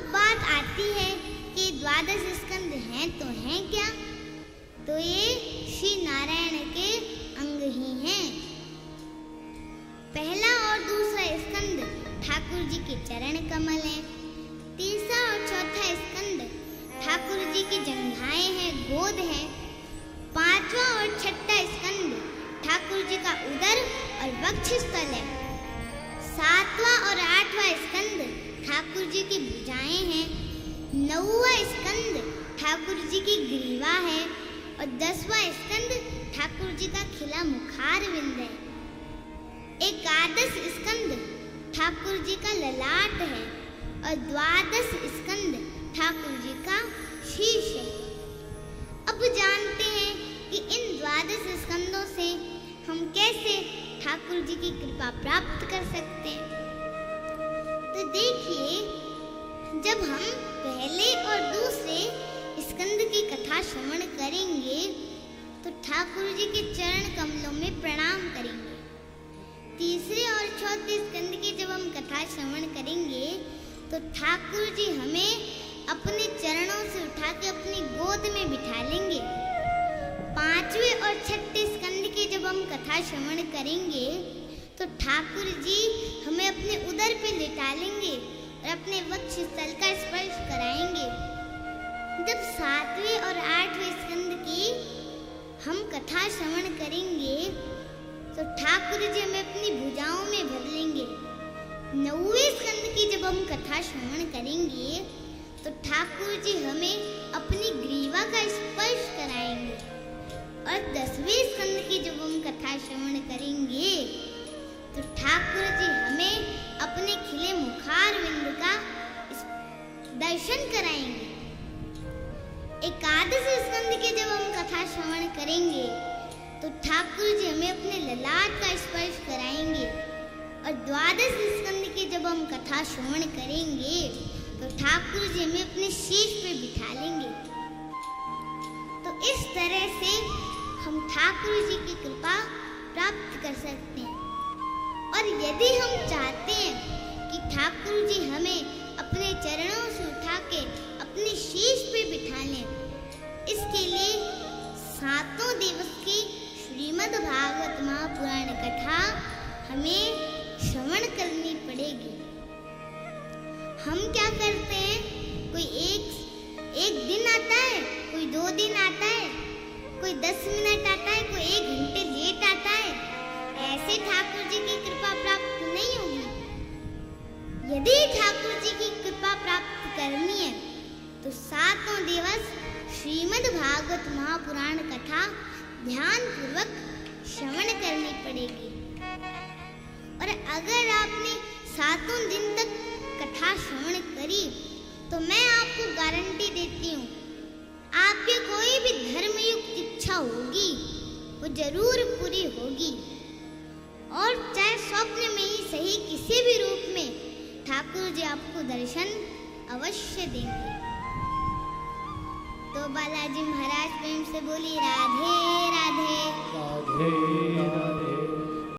अब बात आती है कि द्वादश स्कंद हैं तो हैं क्या? तो ये श्री नारायण के अंग ही हैं। पहला और दूसरा स्कंद ठाकुर जी के चरण कमल हैं। तीसरा और चौथा स्कंद ठाकुर जी की जंघाएं हैं, गोद है। पांचवा और छठा स्कंद ठाकुर जी का उदर और वक्षस्थल है। सातवां और आठवां स्कंद ठाकुर जी की भुजाएं हैं। नौवां स्कंद ठाकुर जी की ग्रीवा है और 10वां स्कंद ठाकुर जी का खिला मुखार बिंद है। एकादश स्कंद ठाकुर जी का ललाट है और द्वादश स्कंद ठाकुर जी का शीश है। अब जानते हैं कि इन द्वादश स्कंदों से हम कैसे ठाकुर जी की कृपा प्राप्त कर सकते हैं। तो देखिए, जब हम पहले और दूसरे स्कंद की कथा श्रवण करेंगे तो ठाकुर जी के चरण कमलों में प्रणाम करेंगे। तीसरे और चौथे स्कंद की जब हम कथा श्रवण करेंगे तो ठाकुर जी हमें अपने चरणों से उठा के अपनी गोद में बिठा लेंगे। पांचवे और छठे स्कंद की जब हम कथा श्रवण करेंगे तो ठाकुर जी हमें अपने उदर पे लिटा लेंगे और अपने वक्षस्थल का स्पर्श कराएंगे। जब सातवें और आठवें स्कंद की हम कथा श्रवण करेंगे तो ठाकुर जी हमें अपनी भुजाओं में भर लेंगे। नौवें स्कंद की जब हम कथा श्रवण करेंगे तो ठाकुर जी हमें अपनी ग्रीवा का स्पर्श कराएंगे। और 10वें स्कंद की जब हम कथा श्रवण करेंगे तो ठाकुर जी हमें अपने खिले मुखार बिंद का दर्शन कराएंगे। एकादश स्कंद की जब हम कथा श्रवण करेंगे तो ठाकुर जी हमें अपने ललाट का स्पर्श कराएंगे। और द्वादश स्कंद की जब हम कथा श्रवण करेंगे तो ठाकुर जी हमें अपने शीश पे बिठा लेंगे। तो इस तरह से हम ठाकुर जी की कृपा प्राप्त कर सकते हैं। और यदि हम चाहते हैं कि ठाकुर जी हमें अपने चरणों से उठा के अपने शीश पे बिठा लें, इसके लिए 7 दिवस की श्रीमद् भागवत महापुराण कथा हमें श्रवण करनी पड़ेगी। हम क्या करते हैं, कोई एक दिन आता है, कोई 2 दिन आता है, कोई 10 मिनट आता है, कोई 1 घंटे लेट आता है। ऐसे ठाकुर जी की कृपा प्राप्त नहीं होगी। यदि ठाकुर जी की कृपा प्राप्त करनी है तो 7 दिवस श्रीमद् भागवत महापुराण कथा ध्यान पूर्वक श्रवण करनी पड़ेगी। और अगर आपने 7 दिन तक कथा श्रवण करी तो मैं आपको गारंटी देती हूँ, आपकी कोई भी धर्मयुक्त इच्छा होगी वो जरूर पूरी होगी। और चाहे स्वप्न में ही सही, किसी भी रूप में ठाकुर जी आपको दर्शन अवश्य देंगे। तो बालाजी महाराज प्रेम से बोली राधे राधे। राधे राधे।